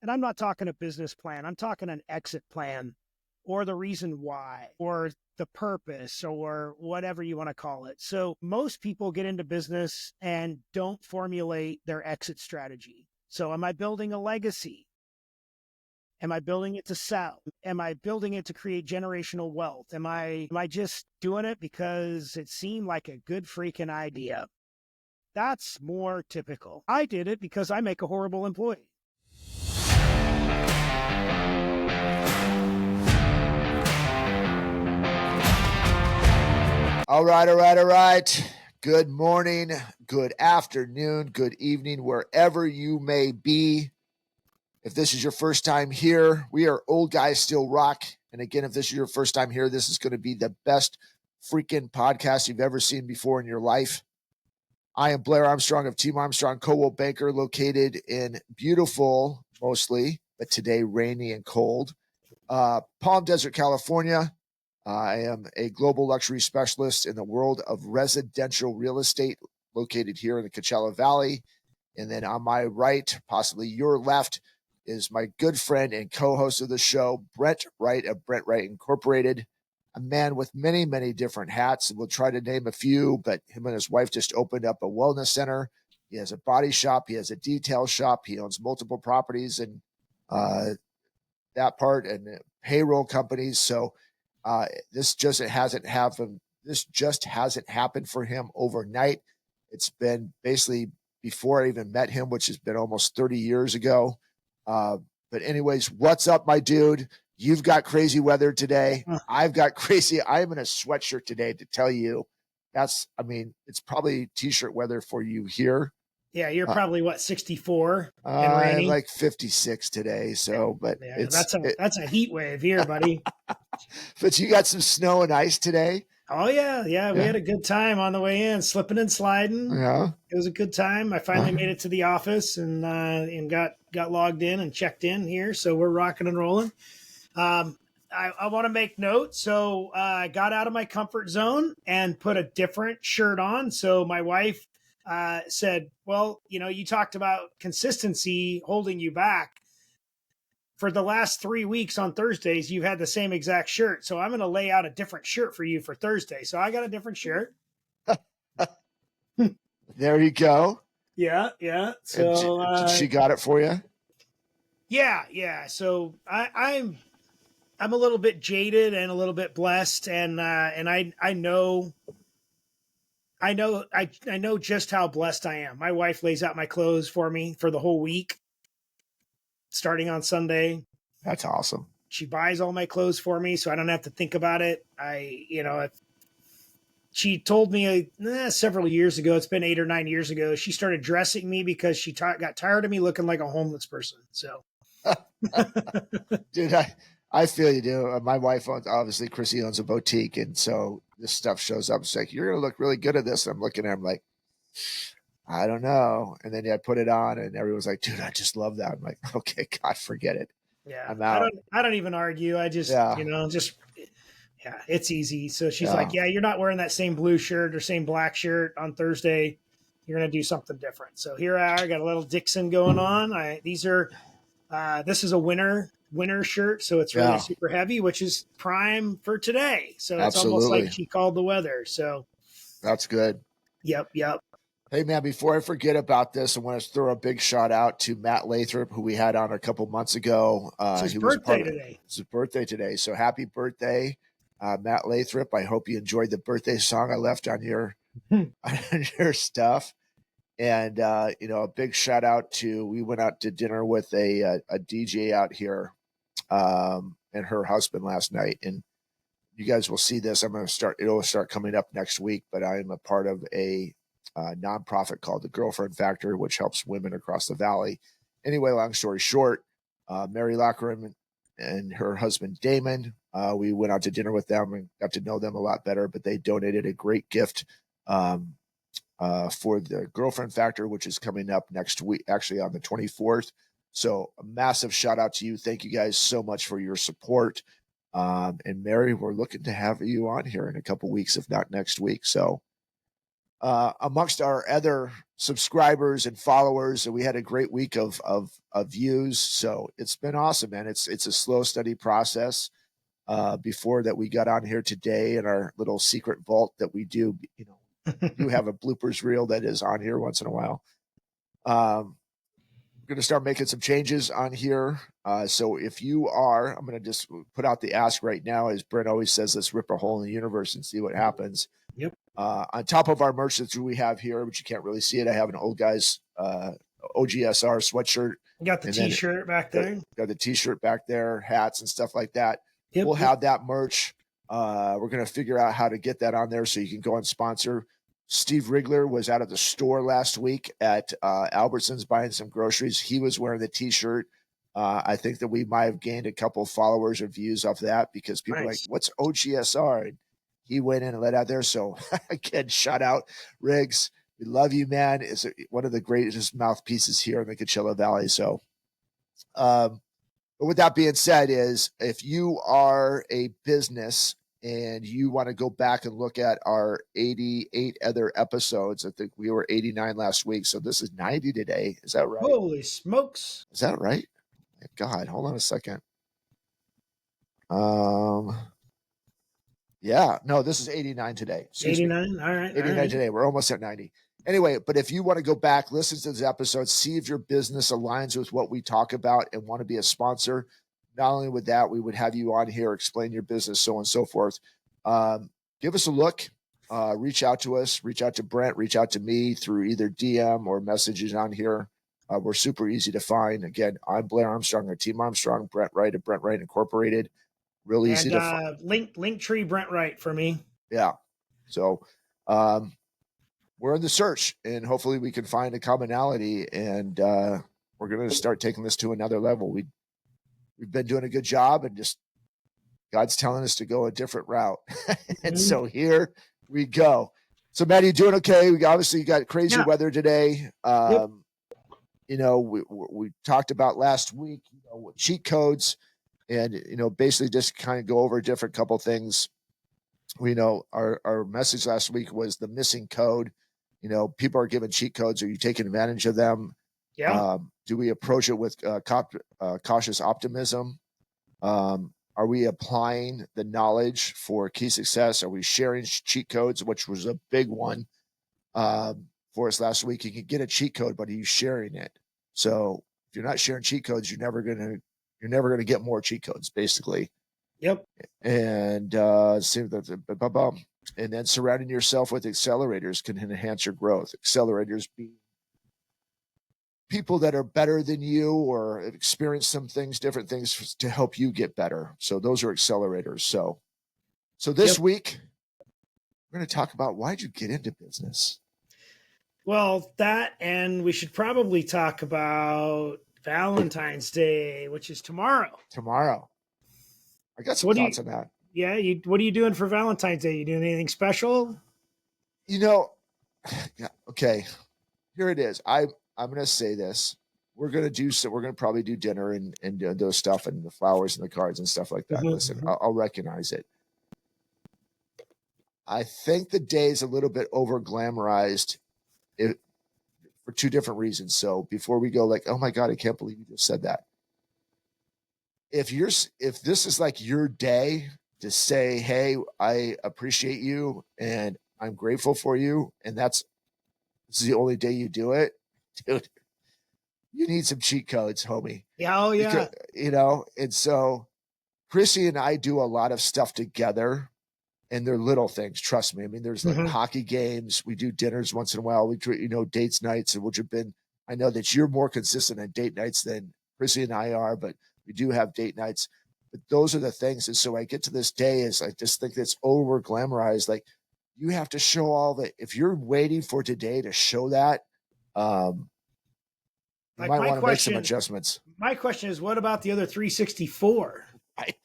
And I'm not talking a business plan. I'm talking an exit plan or the reason why or the purpose or whatever you want to call it. So most people get into business and don't formulate their exit strategy. So am I building a legacy? Am I building it to sell? Am I building it to create generational wealth? Am I just doing it because it seemed like a good freaking idea? That's more typical. I did it because I make a horrible employee. All right. Good morning, good afternoon, good evening, wherever you may be. If this is your first time here, we are Old Guys Still Rock. And again, if this is your first time here, this is going to be the best freaking podcast you've ever seen before in your life. I am Blair Armstrong of Team Armstrong Coldwell Banker, located in beautiful, mostly, but today rainy and cold, Palm Desert, California. I am a global luxury specialist in the world of residential real estate, located here in the Coachella Valley. And then on my right, possibly your left, is my good friend and co-host of the show, Brent Wright of Brent Wright Incorporated, a man with many, many different hats. And we'll try to name a few, but him and his wife just opened up a wellness center. He has a body shop. He has a detail shop. He owns multiple properties and that part and payroll companies. So this just hasn't happened for him overnight. It's been basically before I even met him, which has been almost 30 years ago. But anyways, what's up, my dude? You've got crazy weather today. I've got crazy. I'm in a sweatshirt today to tell you it's probably t-shirt weather for you here. Yeah, you're probably 64 and rainy. I'm like 56 today. So, but yeah, that's a heat wave here, buddy. But you got some snow and ice today. Oh yeah. We had a good time on the way in, slipping and sliding. Yeah, it was a good time. I finally made it to the office and got logged in and checked in here. So we're rocking and rolling. I want to make note. So I got out of my comfort zone and put a different shirt on. So my wife said, well, you talked about consistency holding you back. For the last 3 weeks on Thursdays, you've had the same exact shirt. So I'm going to lay out a different shirt for you for Thursday. So I got a different shirt. There you go. Yeah. So she got it for you? Yeah. So I'm a little bit jaded and a little bit blessed, and I know just how blessed I am. My wife lays out my clothes for me for the whole week, starting on Sunday. That's awesome. She buys all my clothes for me, so I don't have to think about it. She told me several years ago, it's been 8 or 9 years ago, she started dressing me because she got tired of me looking like a homeless person. So, dude, I feel you do. My wife obviously Chrissy owns a boutique, and so this stuff shows up. It's like, you're gonna look really good at this. And I'm looking at him like, I don't know. And then I put it on, and everyone's like, dude, I just love that. I'm like, okay, God, forget it. Yeah, I'm out. I don't even argue. I just, it's easy. So she's like, yeah, you're not wearing that same blue shirt or same black shirt on Thursday. You're going to do something different. So here I got a little Dixon going on. This is a winter shirt. So it's really super heavy, which is prime for today. So it's almost like she called the weather. So that's good. Yep. Hey, man, before I forget about this, I want to throw a big shout out to Matt Lathrop, who we had on a couple months ago. It's his birthday today. It's his birthday today. So happy birthday, Matt Lathrop. I hope you enjoyed the birthday song I left on your, on your stuff. And, a big shout out we went out to dinner with a DJ out here and her husband last night. And you guys will see this. It'll start coming up next week, but I am a part of a nonprofit called the Girlfriend Factor, which helps women across the valley. Anyway, long story short, Mary Lockeram and her husband Damon, we went out to dinner with them and got to know them a lot better, but they donated a great gift for the Girlfriend Factor, which is coming up next week, actually on the 24th. So a massive shout out to you. Thank you guys so much for your support. And Mary, we're looking to have you on here in a couple weeks, if not next week. So amongst our other subscribers and followers, and we had a great week of views. So it's been awesome, man. It's a slow, steady process. Before that, we got on here today in our little secret vault that we do. You have a bloopers reel that is on here once in a while. We're going to start making some changes on here. So if you are, I'm going to just put out the ask right now. As Brent always says, let's rip a hole in the universe and see what happens. Yep. On top of our merch that we have here, but you can't really see it, I have an Old Guys OGSR sweatshirt. You got the T-shirt back there. Got the T-shirt back there, hats and stuff like that. Yep, we'll have that merch. We're going to figure out how to get that on there so you can go and sponsor. Steve Rigler was out of the store last week at Albertsons buying some groceries. He was wearing the T-shirt. I think that we might have gained a couple of followers or views off that because people are like, what's OGSR? And he went in and let out there. So again, shout out Riggs. We love you, man. It's one of the greatest mouthpieces here in the Coachella Valley. So, but with that being said, is if you are a business and you want to go back and look at our 88 other episodes, I think we were 89 last week. So this is 90 today. Is that right? Holy smokes. Is that right? God, hold on a second. Yeah, no, this is 89 today. 89? All right. 89 today. We're almost at 90. Anyway, but if you want to go back, listen to this episode, see if your business aligns with what we talk about and want to be a sponsor. Not only with that, we would have you on here, explain your business, so on and so forth. Give us a look. Reach out to us. Reach out to Brent. Reach out to me through either DM or messages on here. We're super easy to find. Again, I'm Blair Armstrong or Team Armstrong, Brent Wright of Brent Wright Incorporated. Real easy to find. Link tree Brent Wright for me. Yeah. So we're in the search, and hopefully we can find a commonality, and we're going to start taking this to another level. We've been doing a good job, and just God's telling us to go a different route. And so here we go. So Matt, you doing okay? We obviously got crazy weather today. Yep. We talked about last week, cheat codes, and basically just kind of go over a different couple things. Our message last week was the missing code. People are giving cheat codes. Are you taking advantage of them? Yeah. Do we approach it with cautious optimism? Are we applying the knowledge for key success? Are we sharing cheat codes, which was a big one for us last week? You can get a cheat code, but are you sharing it? So if you're not sharing cheat codes, you're never gonna get more cheat codes, basically. Yep. And and then surrounding yourself with accelerators can enhance your growth. Accelerators being people that are better than you or have experienced some things, different things to help you get better. So those are accelerators. So this week we're going to talk about why'd you get into business? Well, that, and we should probably talk about Valentine's Day, which is tomorrow. I got some thoughts on that. Yeah. What are you doing for Valentine's Day? You doing anything special? Yeah, okay. Here it is. I'm going to say this. We're going to probably do dinner and those stuff and the flowers and the cards and stuff like that. Mm-hmm. Listen, I'll recognize it. I think the day is a little bit over glamorized for two different reasons. So before we go, like, oh my God, I can't believe you just said that. If this is like your day to say, hey, I appreciate you and I'm grateful for you, and this is the only day you do it, dude, you need some cheat codes, homie. Yeah, oh yeah. Because, and so Chrissy and I do a lot of stuff together, and they're little things. Trust me. I mean, there's like hockey games. We do dinners once in a while. We do, dates nights, which have been. I know that you're more consistent on date nights than Chrissy and I are, but we do have date nights. But those are the things. And so I get to this day is I just think it's over glamorized. Like, you have to show all that. If you're waiting for today to show that, you might want to make some adjustments. My question is, what about the other 364? Right.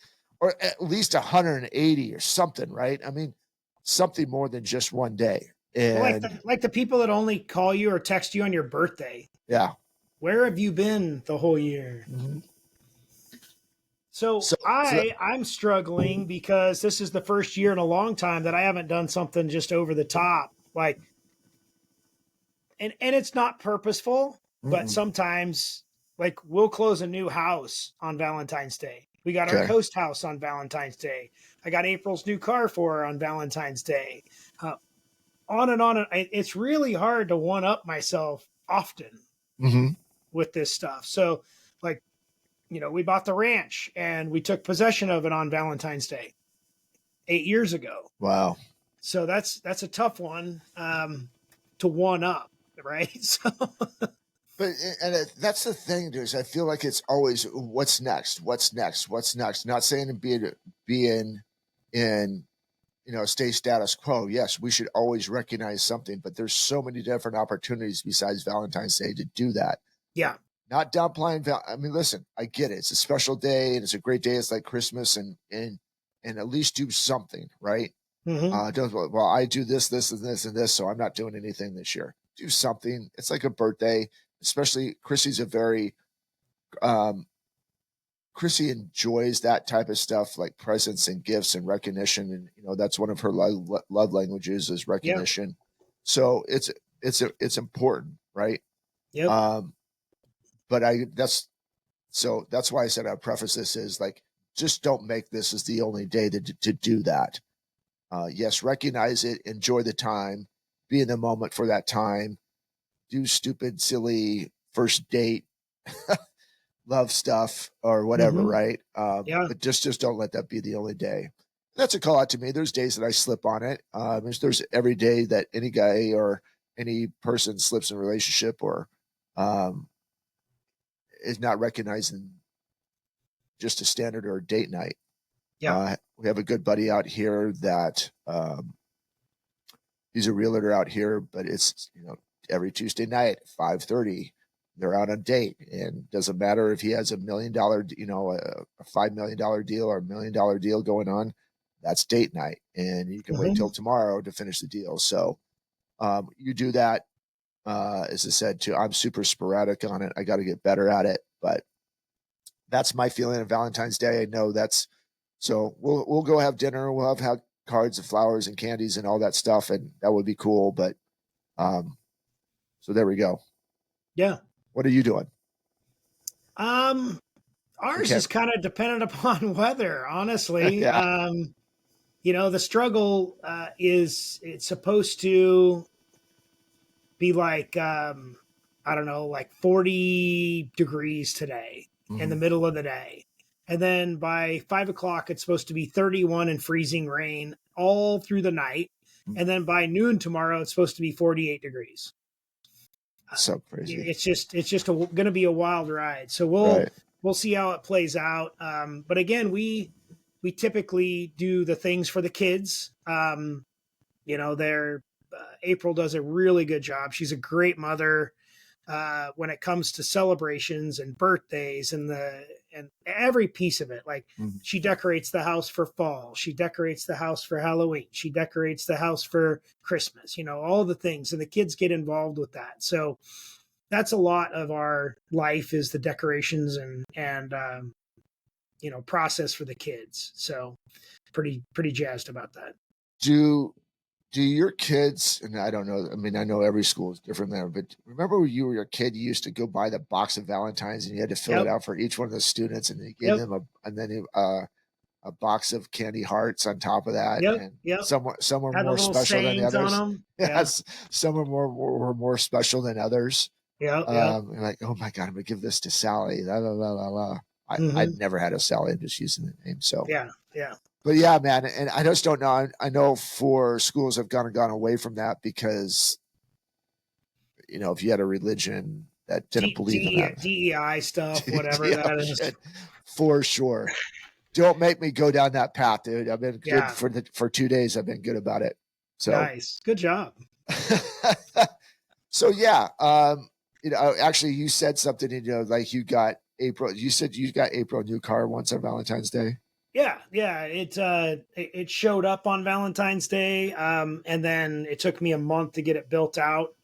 Or at least 180 or something, right? I mean, something more than just one day. And like the people that only call you or text you on your birthday. Yeah. Where have you been the whole year? Mm-hmm. So I'm struggling because this is the first year in a long time that I haven't done something just over the top. Like, and it's not purposeful, but Mm-mm. sometimes like we'll close a new house on Valentine's Day. We got our Okay. coast house on Valentine's Day. I got April's new car for her on Valentine's Day. Uh, on and on. It's really hard to one up myself often Mm-hmm. with this stuff. So, like, we bought the ranch and we took possession of it on Valentine's Day 8 years ago. Wow. So that's a tough one to one up, right? So, But that's the thing, dude. Is I feel like it's always what's next, what's next, what's next. Not saying to be in stay status quo. Yes, we should always recognize something, but there's so many different opportunities besides Valentine's Day to do that. yeah, Not downplaying. I mean, listen, I get it. It's a special day and it's a great day. It's like Christmas, and at least do something, right? mm-hmm. Don't, well, I do this, this, and this, and this, so I'm not doing anything this year. Do something. It's like a birthday, especially Chrissy's a very Chrissy enjoys that type of stuff, like presents and gifts and recognition, and that's one of her love languages is Yeah, recognition. So it's important, right? yep, Um, but that's why I said I'd preface this is like just don't make this as the only day to do that. Yes, recognize it, enjoy the time, be in the moment for that time, do stupid, silly first date love stuff or whatever, mm-hmm. right? Yeah, But just don't let that be the only day. That's a call out to me. There's days that I slip on it. There's every day that any guy or any person slips in a relationship or is not recognizing just a standard or a date night. yeah, We have a good buddy out here that he's a realtor out here, but it's every Tuesday night 5:30 they're out on date, and doesn't matter if he has $1 million, a $5 million deal or $1 million deal going on. That's date night, and you can wait mm-hmm. till tomorrow to finish the deal. So you do that. As I said, too, I'm super sporadic on it. I got to get better at it, but that's my feeling of Valentine's Day. I know that's so. We'll go have dinner. We'll have cards and flowers and candies and all that stuff, and that would be cool. But so there we go. Yeah. What are you doing? Ours Okay. is kind of dependent upon weather, honestly. Yeah. The struggle is it's supposed to be like I don't know, like 40 degrees today in the Mhm. middle of the day. And then by 5 o'clock, it's supposed to be 31 and freezing rain all through the night. Mm. And then by noon tomorrow, it's supposed to be 48 degrees. So crazy. It's just going to be a wild ride. So Right. we'll see how it plays out. But again, we typically do the things for the kids. They're April does a really good job. She's a great mother when it comes to celebrations and birthdays and every piece of it. Like Mhm. she decorates the house for fall, she decorates the house for Halloween, she decorates the house for Christmas. All the things, and the kids get involved with that. So that's a lot of our life is the decorations and process for the kids. So pretty jazzed about that. Do your kids, and I don't know, I mean, I know every school is different there, but remember when you were a kid, you used to go buy the box of Valentines and you had to fill it Yep. out for each one of the students, and you gave Yep. them a box of candy hearts on top of that, Yep. and Yep. some were Had the more little special than the sayings on others. them. Yeah. Yes, some were more special than others. Yeah. Yeah. And like, oh my God, I'm gonna give this to Sally. La, la, la, la, la. I'd Mm-hmm. never had a Sally. I'm just using the name. So, Yeah. Yeah. but yeah, man, and I just don't know. I know for schools have gone away from that because if you had a religion that didn't believe in that, DEI stuff, whatever yeah, that is. shit, for sure. Don't make me go down that path, dude. I've been good Yeah. for 2 days. I've been good about it. So, Nice. Good job. so yeah. Actually, you said something. Like you got April. You said you got April a new car once on Valentine's Day. Yeah. Yeah. It showed up on Valentine's Day. And then it took me a month to get it built out.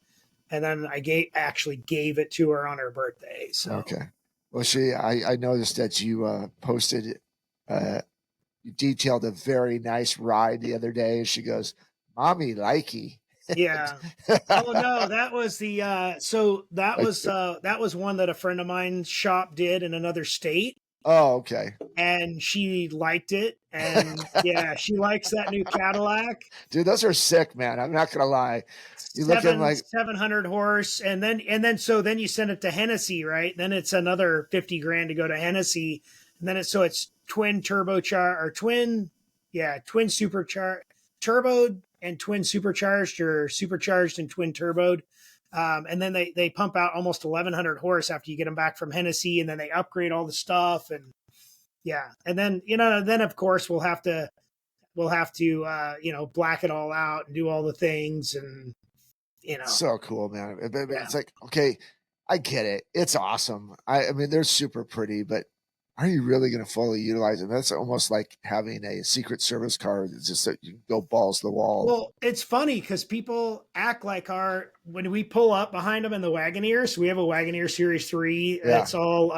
And then I actually gave it to her on her birthday. So Okay. Well, I noticed that you posted, you detailed a very nice ride the other day. And she goes, "Mommy likey." Yeah. Oh no, that was the so that was one that a friend of mine's shop did in another state, Oh, okay. and she liked it, and yeah, she likes that new Cadillac. Dude, those are sick, man. I'm not gonna lie. You look at them like 700 horse, and then so then you send it to Hennessy, right? Then it's another 50 grand to go to Hennessy, and then it's twin turbocharged or twin supercharged, turboed and twin supercharged, or supercharged and twin turboed. And then they pump out almost 1100 horse after you get them back from Hennessy, and then they upgrade all the stuff, and yeah, and then then of course we'll have to black it all out and do all the things, and so cool, man. yeah. It's like, okay, I get it. It's awesome. I mean, they're super pretty, but are you really going to fully utilize them? That's almost like having a Secret Service car that's just that you can go balls to the wall. Well, it's funny because people act like when we pull up behind them in the Wagoneer. So we have a Wagoneer Series 3. Yeah. It's all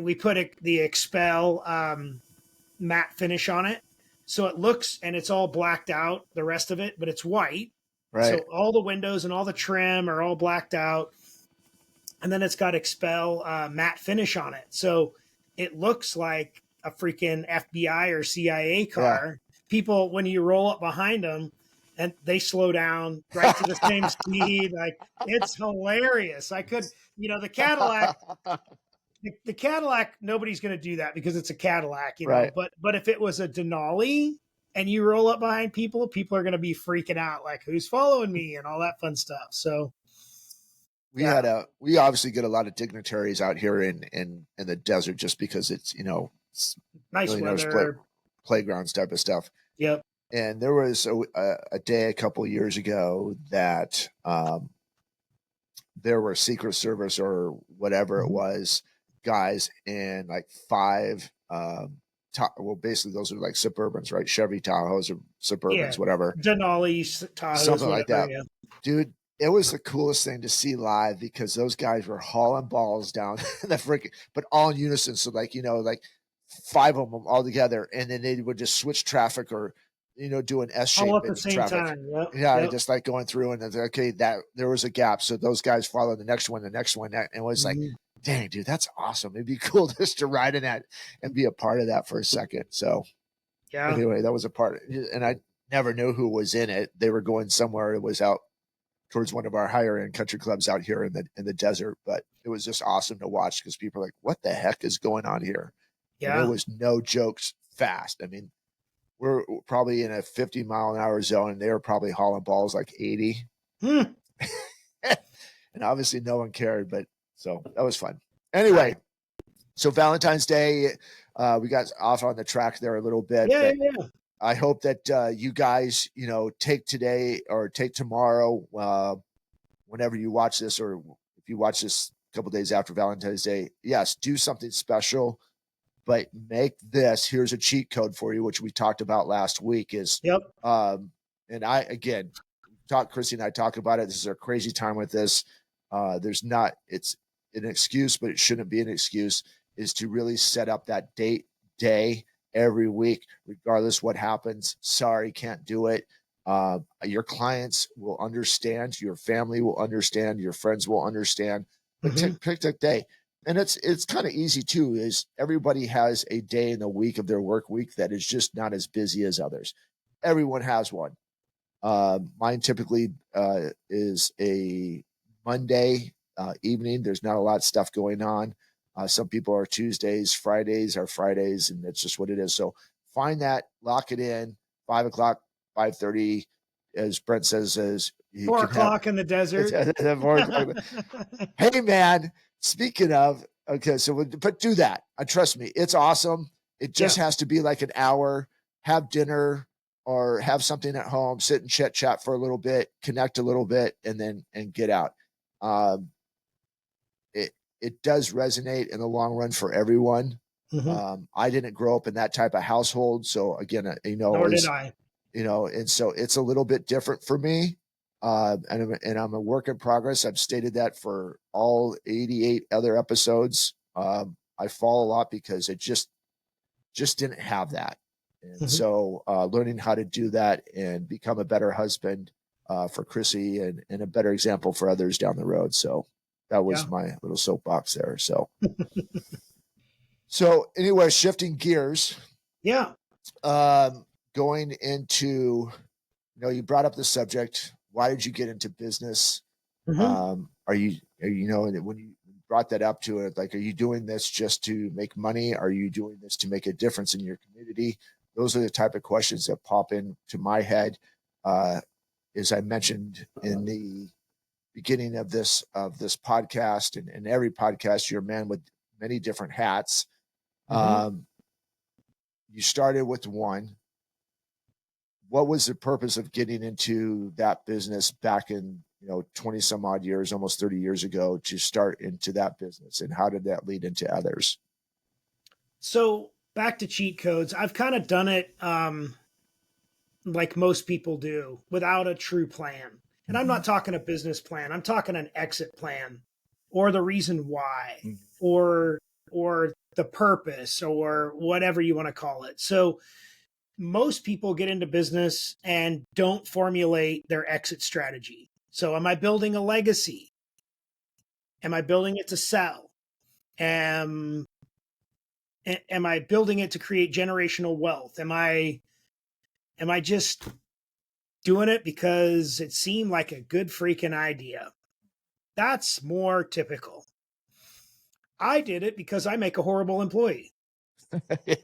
we put the Expel matte finish on it, so it looks, and it's all blacked out, the rest of it, but it's white. Right. So all the windows and all the trim are all blacked out, and then it's got Expel matte finish on it, so it looks like a freaking FBI or CIA car. Yeah. People, when you roll up behind them, and they slow down right to the same speed, like it's hilarious. I could, the Cadillac. The Cadillac, nobody's going to do that because it's a Cadillac, right. But if it was a Denali and you roll up behind people are going to be freaking out, like, who's following me and all that fun stuff. So we obviously get a lot of dignitaries out here in the desert just because it's it's nice really weather, playgrounds type of stuff. Yep. And there was a day a couple of years ago that there were Secret Service or whatever it was guys in like 5 well, basically those are like Suburbans, right? Chevy Tahoes or Suburbans, whatever. Denali Tahoes, something like that. Yeah. Dude, it was the coolest thing to see live because those guys were hauling balls down the freaking, but all in unison. So like, like 5 of them all together, and then they would just switch traffic or do an S shape all at the same traffic. time. Yep. Yeah, yep. Just like going through, and okay, that there was a gap, so those guys follow the next one, and it was like, dang, dude, that's awesome. It'd be cool just to ride in that and be a part of that for a second. So yeah, anyway, that was a part, and I never knew who was in it. They were going somewhere. It was out towards one of our higher end country clubs out here in the desert, but it was just awesome to watch because people are like, what the heck is going on here? Yeah, and it was no jokes fast. I mean, we're probably in a 50-mile-an-hour zone, and they were probably hauling balls like 80. And obviously no one cared, but so that was fun. Anyway, so Valentine's Day, we got off on the track there a little bit. Yeah. I hope that you guys, take today or take tomorrow, whenever you watch this, or if you watch this a couple days after Valentine's Day, yes, do something special. But make this, here's a cheat code for you, which we talked about last week is, and Chrissy and I talk about it. This is our crazy time with this. It's an excuse, but it shouldn't be an excuse, is to really set up that day every week, regardless what happens. Sorry, can't do it. Your clients will understand, your family will understand, your friends will understand, but pick that day. And it's kind of easy too, is everybody has a day in the week of their work week that is just not as busy as others. Everyone has one. Mine typically is a Monday evening. There's not a lot of stuff going on. Some people are Tuesdays, Fridays are Fridays, and that's just what it is. So find that, lock it in, 5 o'clock, 5:30, as Brent says, as 4 o'clock in the desert. Hey man, speaking of, okay, but do that. Trust me, it's awesome. It just has to be like an hour. Have dinner or have something at home, sit and chit chat for a little bit, connect a little bit, and get out. It does resonate in the long run for everyone. I didn't grow up in that type of household, so again, nor did I. And so it's a little bit different for me. And I'm a work in progress. I've stated that for all 88 other episodes. I fall a lot because it just didn't have that. And so learning how to do that and become a better husband for Chrissy and a better example for others down the road. So that was my little soapbox there. So, so anyway, shifting gears. Yeah. Going into, you brought up the subject. Why did you get into business? Are you, when you brought that up to it, like, are you doing this just to make money? Are you doing this to make a difference in your community? Those are the type of questions that pop into my head. As I mentioned in the beginning of this podcast, and every podcast, you're a man with many different hats. You started with one. What was the purpose of getting into that business back in 20 some odd years, almost 30 years ago, to start into that business, and how did that lead into others? So back to cheat codes, I've kind of done it like most people do, without a true plan. And I'm not talking a business plan, I'm talking an exit plan, or the reason why, or the purpose, or whatever you want to call it. So most people get into business and don't formulate their exit strategy. So am I building a legacy? Am I building it to sell? Am I building it to create generational wealth? Am I just doing it because it seemed like a good freaking idea? That's more typical. I did it because I make a horrible employee. Yeah.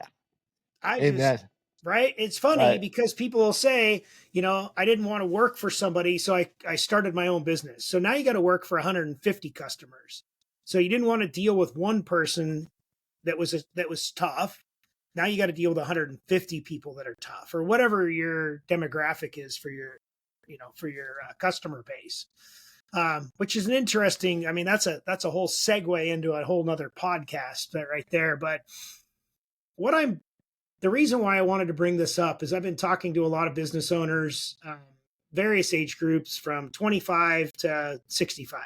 Amen. Right? It's funny because people will say, I didn't want to work for somebody, so I started my own business. So now you got to work for 150 customers. So you didn't want to deal with one person that was tough. Now you got to deal with 150 people that are tough, or whatever your demographic is for your customer base. Which is an interesting, that's a whole segue into a whole nother podcast right there. But the reason why I wanted to bring this up is I've been talking to a lot of business owners, various age groups from 25 to 65.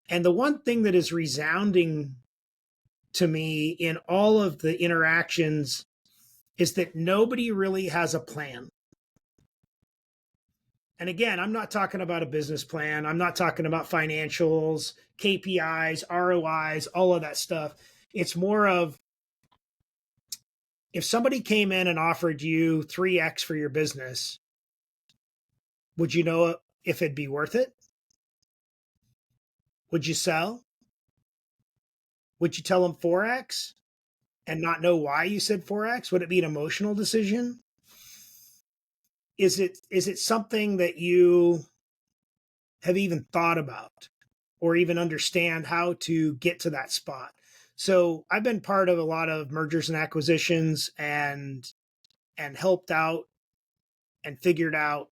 And the one thing that is resounding to me in all of the interactions is that nobody really has a plan. And again, I'm not talking about a business plan. I'm not talking about financials, KPIs, ROIs, all of that stuff. It's more of, if somebody came in and offered you 3x for your business, would you know if it'd be worth it? Would you sell? Would you tell them 4x and not know why you said 4x? Would it be an emotional decision? Is it something that you have even thought about or even understand how to get to that spot? So I've been part of a lot of mergers and acquisitions and helped out and figured out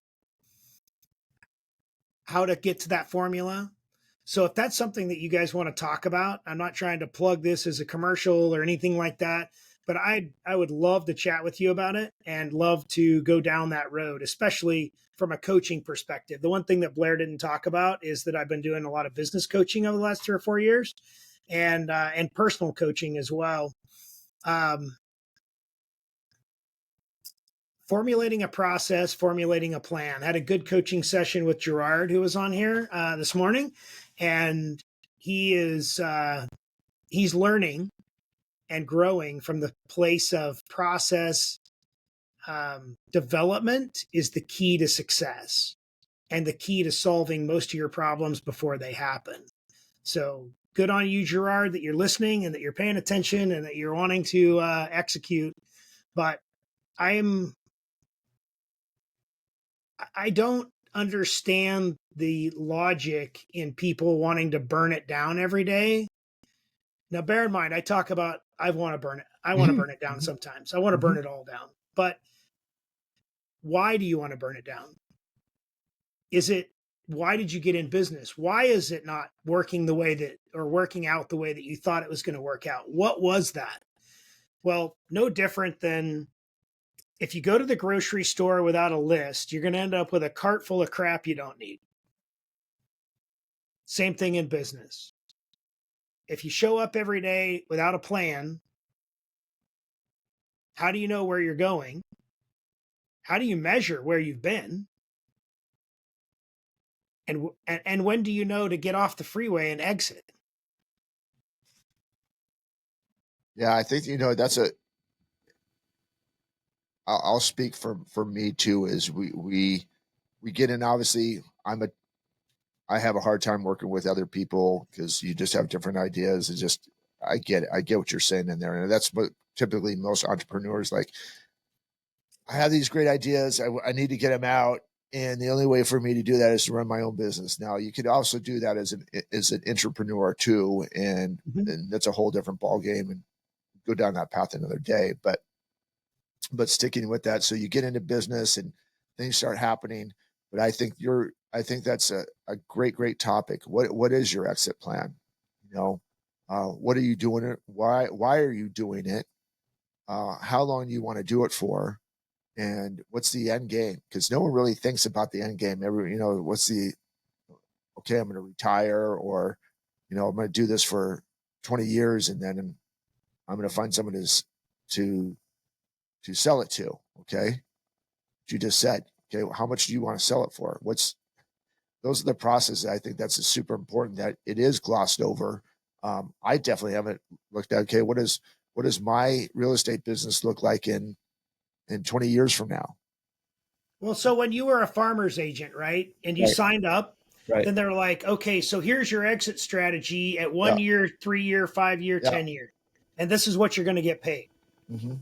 how to get to that formula. So if that's something that you guys want to talk about, I'm not trying to plug this as a commercial or anything like that, but I would love to chat with you about it and love to go down that road, especially from a coaching perspective. The one thing that Blair didn't talk about is that I've been doing a lot of business coaching over the last 3 or 4 years, and personal coaching as well. Formulating a process, formulating a plan. I had a good coaching session with Gerard, who was on here this morning, and he's learning and growing from the place of process. Development is the key to success and the key to solving most of your problems before they happen. So good on you, Gerard, that you're listening and that you're paying attention and that you're wanting to execute. But I don't understand the logic in people wanting to burn it down every day. Now, bear in mind, I talk about, I want to burn it. I want to burn it down sometimes. I want to burn it all down. But why do you want to burn it down? Why did you get in business? Why is it not working working out the way that you thought it was going to work out? What was that? Well, no different than if you go to the grocery store without a list, you're going to end up with a cart full of crap you don't need. Same thing in business. If you show up every day without a plan, how do you know where you're going? how do you measure where you've been? And when do you know to get off the freeway and exit? Yeah, I think that's I'll speak for me too. Is we get in. Obviously, I have a hard time working with other people because you just have different ideas. It's just I get it. I get what you're saying in there, and that's what typically most entrepreneurs like. I have these great ideas. I need to get them out, and the only way for me to do that is to run my own business. Now, you could also do that as an entrepreneur too, and that's a whole different ball game, and go down that path another day. But sticking with that, so you get into business and things start happening. But I think that's a great topic. What is your exit plan? What are you doing it? Why are you doing it? How long do you want to do it for? And what's the end game? Because no one really thinks about the end game. What's the okay? I'm going to retire, or I'm going to do this for 20 years, and then I'm going to find someone to sell it to. Okay, you just said, okay, well, how much do you want to sell it for? Those are the processes. I think that's super important that it is glossed over. I definitely haven't looked at, okay, what does my real estate business look like in 20 years from now? Well, so when you were a farmer's agent, right, and you Right. signed up, Right. then they're like, okay, so here's your exit strategy at Yeah. 1 year, 3 year, 5 year, Yeah. 10 year, and this is what you're going to get paid. Mm-hmm.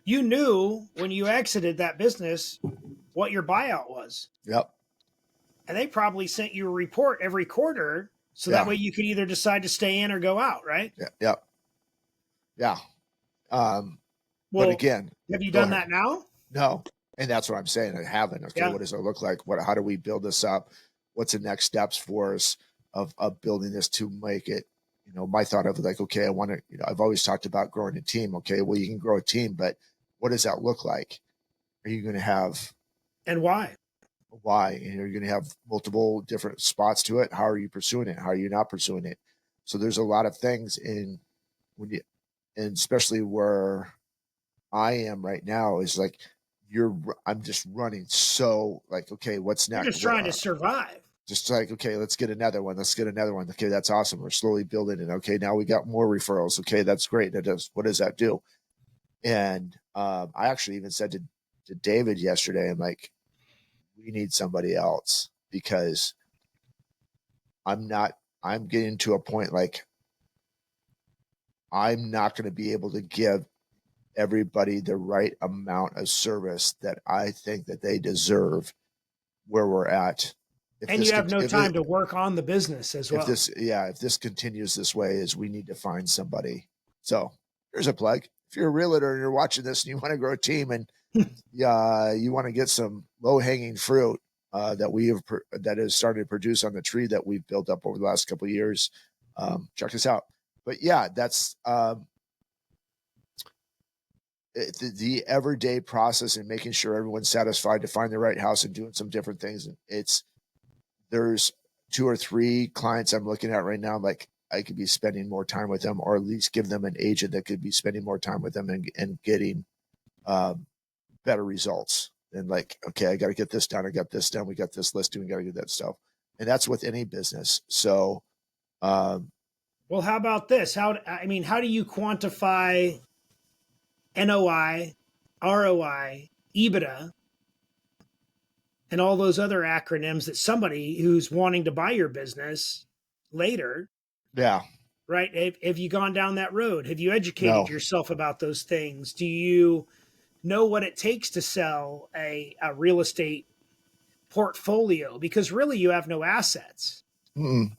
You knew when you exited that business what your buyout was. Yep. And they probably sent you a report every quarter so that Yeah. way you could either decide to stay in or go out, right? Yeah. Yep. Yeah. But Well, again, have you go done ahead. that now? No. And that's what I'm saying. I haven't. Okay. Yeah. What does it look like? How do we build this up? What's the next steps for us of building this to make it, my thought of like, okay, I want to, I've always talked about growing a team. Okay. Well, you can grow a team, but what does that look like? Are you going to have And why? why? And are you going to have multiple different spots to it? How are you pursuing it? How are you not pursuing it? So there's a lot of things and especially where I am right now is like, I'm just running. So like, okay, what's You're next? just trying to survive. Just like, okay, let's get another one. Let's get another one. Okay, that's awesome. We're slowly building it. Okay, now we got more referrals. Okay, that's great. What does that do? And I actually even said to David yesterday, I'm like, we need somebody else because I'm getting to a point like I'm not going to be able to give everybody the right amount of service that I think that they deserve where we're at. And you have no time to work on the business as well. If this continues this way, is we need to find somebody. So here's a plug. If you're a realtor and you're watching this and you want to grow a team and you want to get some low hanging fruit that is starting to produce on the tree that we've built up over the last couple of years, check us out. But yeah, that's the everyday process and making sure everyone's satisfied to find the right house and doing some different things. And there's 2 or 3 clients I'm looking at right now. Like I could be spending more time with them, or at least give them an agent that could be spending more time with them and getting better results. And like, okay, I got to get this done. I got this done. We got this listing. We got to do that stuff. And that's with any business. So, well, how about this? How do you quantify NOI, ROI, EBITDA, and all those other acronyms that somebody who's wanting to buy your business later? Yeah. Right. Have you gone down that road? Have you educated yourself about those things? Do you know what it takes to sell a real estate portfolio? Because really you have no assets. Mm-mm.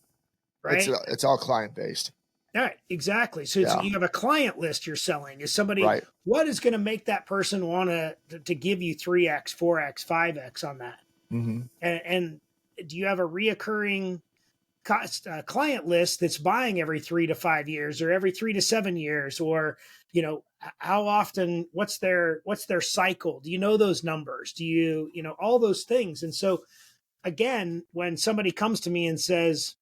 Right. It's all client based. All right, exactly. So you have a client list you're selling. Is somebody right. What is going to make that person want to give you 3x, 4x, 5x on that? Mm-hmm. And do you have a reoccurring client list that's buying every 3 to 5 years or every 3 to 7 years, or how often? What's their cycle? Do you know those numbers? Do you all those things? And so again, when somebody comes to me and says,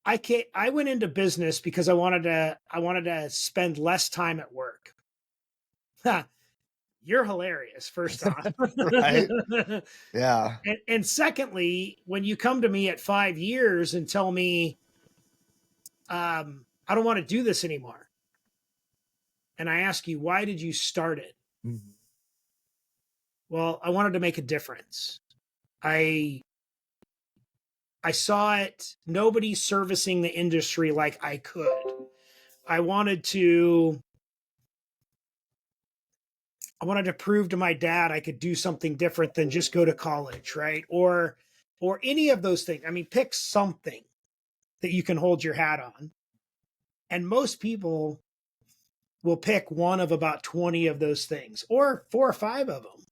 I went into business because I wanted to spend less time at work. you're hilarious, first off. Right. Yeah. And secondly, when you come to me at 5 years and tell me, I don't want to do this anymore, and I ask you, why did you start it? Mm-hmm. Well, I wanted to make a difference. I saw it, nobody servicing the industry like I could. I wanted to prove to my dad I could do something different than just go to college, right? Or any of those things. I mean, pick something that you can hold your hat on. And most people will pick one of about 20 of those things, or 4 or 5 of them.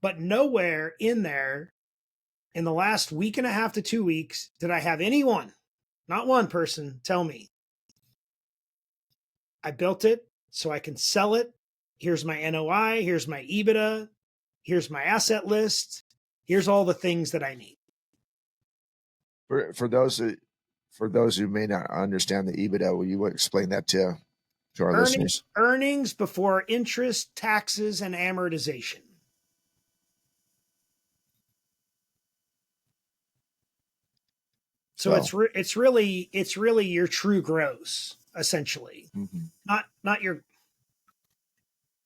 But nowhere in there in the last week and a half to 2 weeks did I have anyone, not one person, tell me, I built it so I can sell it. Here's my NOI. Here's my EBITDA. Here's my asset list. Here's all the things that I need. For those who may not understand the EBITDA, will you explain that to our listeners? Earnings before interest, taxes, and amortization. So it's really your true gross, essentially. Mm-hmm. Not your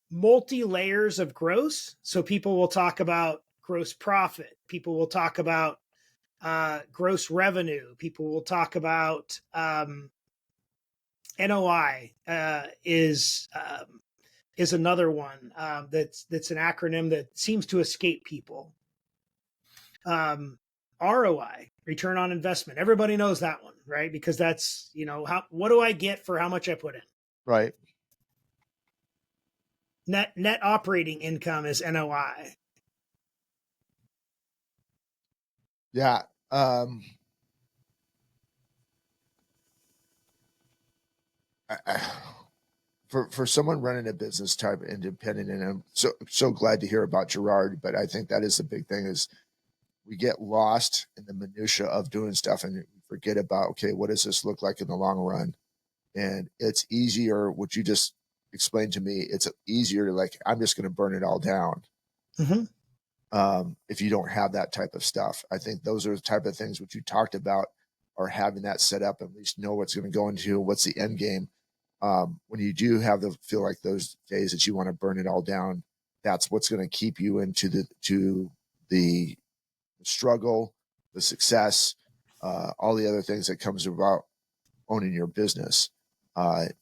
multi layers of gross. So people will talk about gross profit. People will talk about gross revenue. People will talk about NOI is another one that's an acronym that seems to escape people. ROI, return on investment. Everybody knows that one, right? Because that's, what do I get for how much I put in? Right. Net operating income is NOI. Yeah. For someone running a business type independent, and I'm so glad to hear about Gerard, but I think that is the big thing is we get lost in the minutia of doing stuff and we forget about, okay, what does this look like in the long run? And it's easier, what you just explained to me, it's easier to like, I'm just going to burn it all down. Mm-hmm. If you don't have that type of stuff. I think those are the type of things which you talked about, are having that set up, at least know what's going to go into, what's the end game. When you do have the feel like those days that you want to burn it all down, that's what's going to keep you into the struggle, the success, all the other things that comes about owning your business,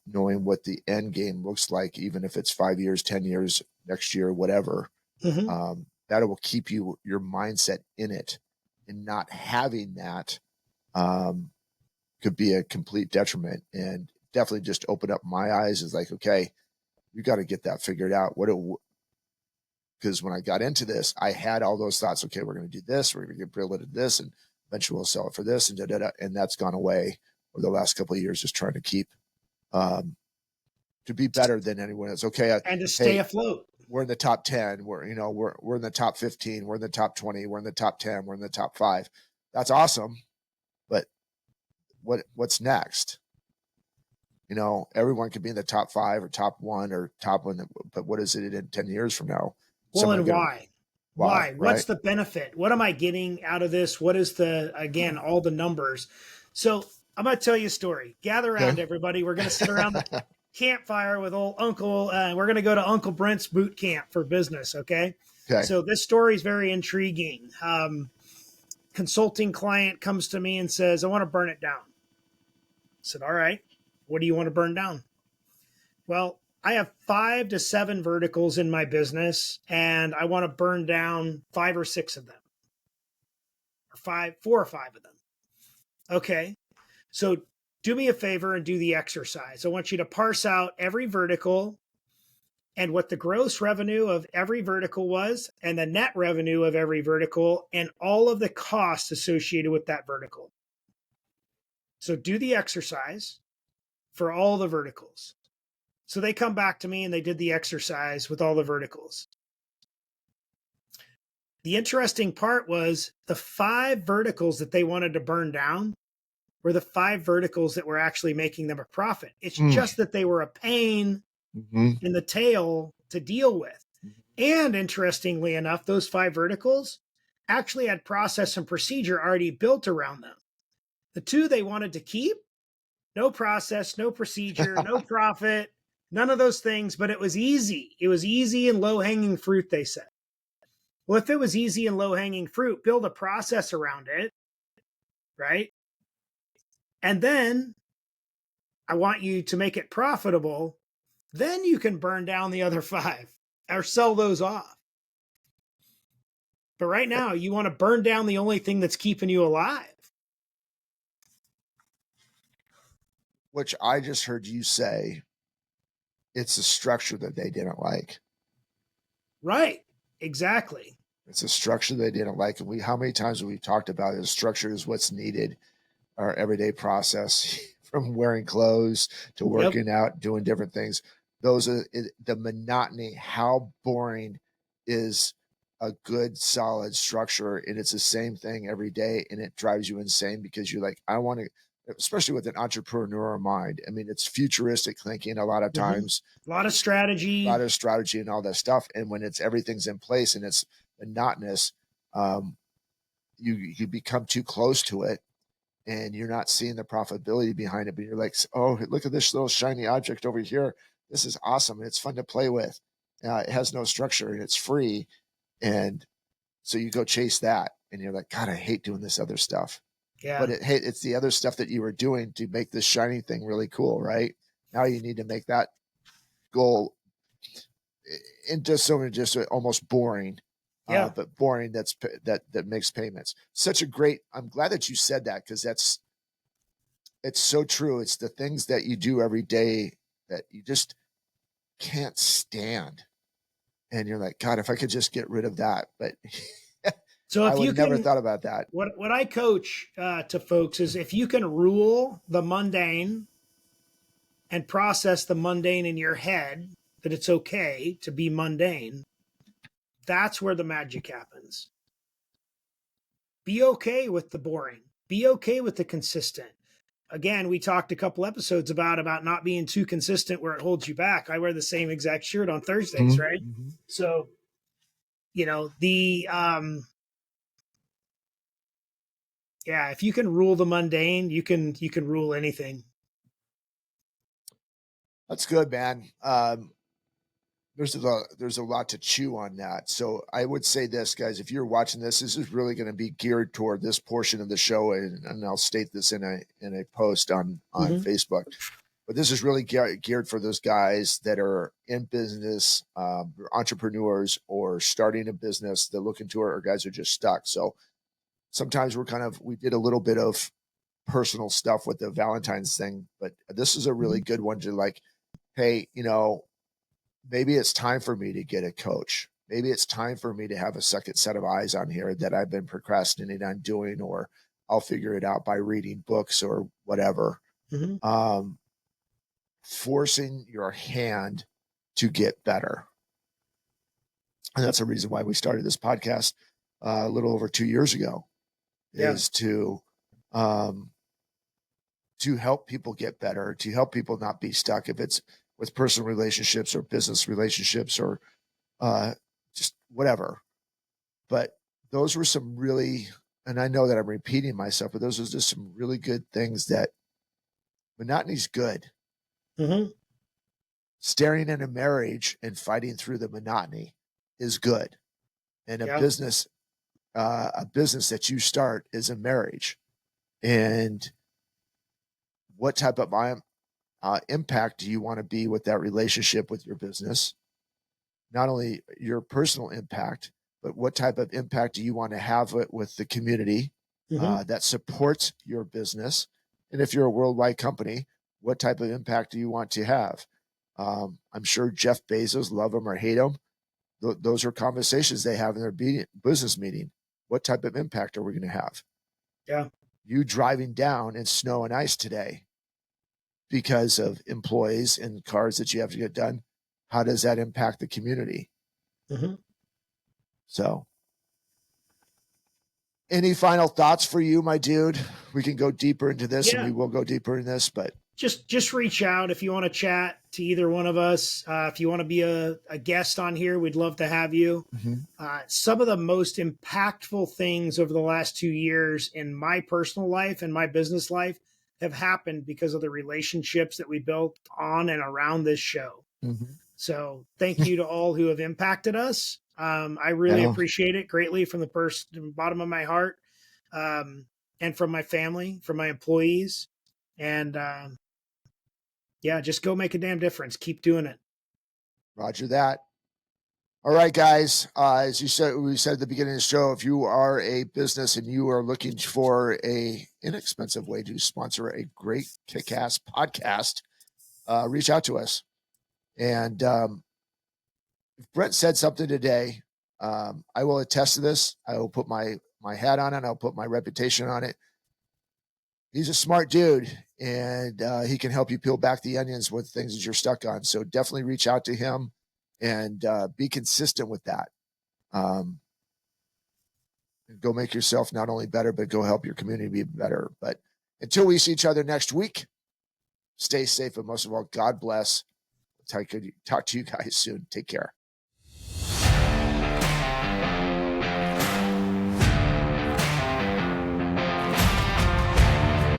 knowing what the end game looks like, even if it's 5 years, 10 years, next year, whatever. Mm-hmm. That will keep your mindset in it, and not having that could be a complete detriment, and definitely just open up my eyes. Is like, okay, you got to get that figured out. Because when I got into this, I had all those thoughts. Okay, we're going to do this. We're going to get Brill to this, and eventually we'll sell it for this, and and that's gone away over the last couple of years. Just trying to keep to be better than anyone else. Okay, and to stay afloat. We're in the top 10. We're in the top 15. We're in the top 20. We're in the top 10. We're in the top 5. That's awesome, but what's next? Everyone could be in the top 5 or top 1 or top 1, but what is it in 10 years from now? Well, and why? Why? What's the benefit? What am I getting out of this? What is all the numbers? So I'm going to tell you a story. Gather around, everybody. We're going to sit around the campfire with old Uncle. We're going to go to Uncle Brent's boot camp for business. Okay. So this story is very intriguing. Consulting client comes to me and says, I want to burn it down. I said, all right, what do you want to burn down? Well, I have 5 to 7 verticals in my business, and I want to burn down 5 or 6 of them, or 4 or 5 of them. Okay. So do me a favor and do the exercise. I want you to parse out every vertical and what the gross revenue of every vertical was, and the net revenue of every vertical, and all of the costs associated with that vertical. So do the exercise for all the verticals. So they come back to me and they did the exercise with all the verticals. The interesting part was the 5 verticals that they wanted to burn down were the 5 verticals that were actually making them a profit. It's just that they were a pain in the tail to deal with. And interestingly enough, those 5 verticals actually had process and procedure already built around them. The 2 they wanted to keep, no process, no procedure, no profit, none of those things, but it was easy. It was easy and low hanging fruit, they said. Well, if it was easy and low hanging fruit, build a process around it, right? And then I want you to make it profitable. Then you can burn down the other 5 or sell those off. But right now, you want to burn down the only thing that's keeping you alive. Which I just heard you say, it's a structure that they didn't like. Right. Exactly. It's a structure they didn't like. And how many times have we talked about it? Structure is what's needed, our everyday process, from wearing clothes to working out, doing different things. Those are the monotony. How boring is a good, solid structure? And it's the same thing every day. And it drives you insane because you're like, I want to, especially with an entrepreneurial mind. I mean, it's futuristic thinking a lot of times. A lot of strategy. And all that stuff. And when everything's in place and it's monotonous, you become too close to it and you're not seeing the profitability behind it. But you're like, oh, look at this little shiny object over here. This is awesome. And it's fun to play with. It has no structure and it's free. And so you go chase that and you're like, God, I hate doing this other stuff. Yeah. But it's the other stuff that you were doing to make this shiny thing really cool, right? Now you need to make that goal into something just almost boring, but boring that makes payments. Such a great. I'm glad that you said that because it's so true. It's the things that you do every day that you just can't stand, and you're like, God, if I could just get rid of that, but. So if I would never thought about that. What I coach to folks is if you can rule the mundane and process the mundane in your head, that it's okay to be mundane, that's where the magic happens. Be okay with the boring. Be okay with the consistent. Again, we talked a couple episodes about not being too consistent where it holds you back. I wear the same exact shirt on Thursdays, right? So, if you can rule the mundane, you can rule anything. That's good, man. There's a lot to chew on that. So I would say this, guys, if you're watching this is really going to be geared toward this portion of the show. And I'll state this in a post on Facebook, but this is really geared for those guys that are in business, entrepreneurs or starting a business that look into it, or guys are just stuck. So sometimes we did a little bit of personal stuff with the Valentine's thing, but this is a really good one to like, hey, maybe it's time for me to get a coach. Maybe it's time for me to have a second set of eyes on here that I've been procrastinating on doing, or I'll figure it out by reading books or whatever. Forcing your hand to get better. And that's a reason why we started this podcast a little over 2 years ago, is to help people get better, to help people not be stuck. If it's with personal relationships or business relationships or just whatever. But those were some really, and I know that I'm repeating myself, but those are just some really good things that monotony is good. Staring in a marriage and fighting through the monotony is good. And a business that you start is a marriage. And what type of impact do you want to be with that relationship with your business? Not only your personal impact, but what type of impact do you want to have with the community that supports your business? And if you're a worldwide company, what type of impact do you want to have? I'm sure Jeff Bezos, love him or hate him, those are conversations they have in their business meeting. What type of impact are we going to have? Yeah. You driving down in snow and ice today because of employees and cars that you have to get done. How does that impact the community? So any final thoughts for you, my dude? We can go deeper into this and we will go deeper in this, but just reach out if you want to chat to either one of us. If you want to be a guest on here, we'd love to have you. Some of the most impactful things over the last 2 years in my personal life and my business life have happened because of the relationships that we built on and around this show. So thank you to all who have impacted us. I really appreciate it greatly from the bottom of my heart, and from my family, from my employees. And yeah, just go make a damn difference. Keep doing it. Roger that. All right, guys. As we said at the beginning of the show, if you are a business and you are looking for a inexpensive way to sponsor a great kick-ass podcast, reach out to us. And if Brent said something today, I will attest to this. I will put my hat on it. I'll put my reputation on it. He's a smart dude, and he can help you peel back the onions with things that you're stuck on. So definitely reach out to him and be consistent with that. And go make yourself not only better, but go help your community be better. But until we see each other next week, stay safe, and most of all, God bless. Talk to you guys soon. Take care.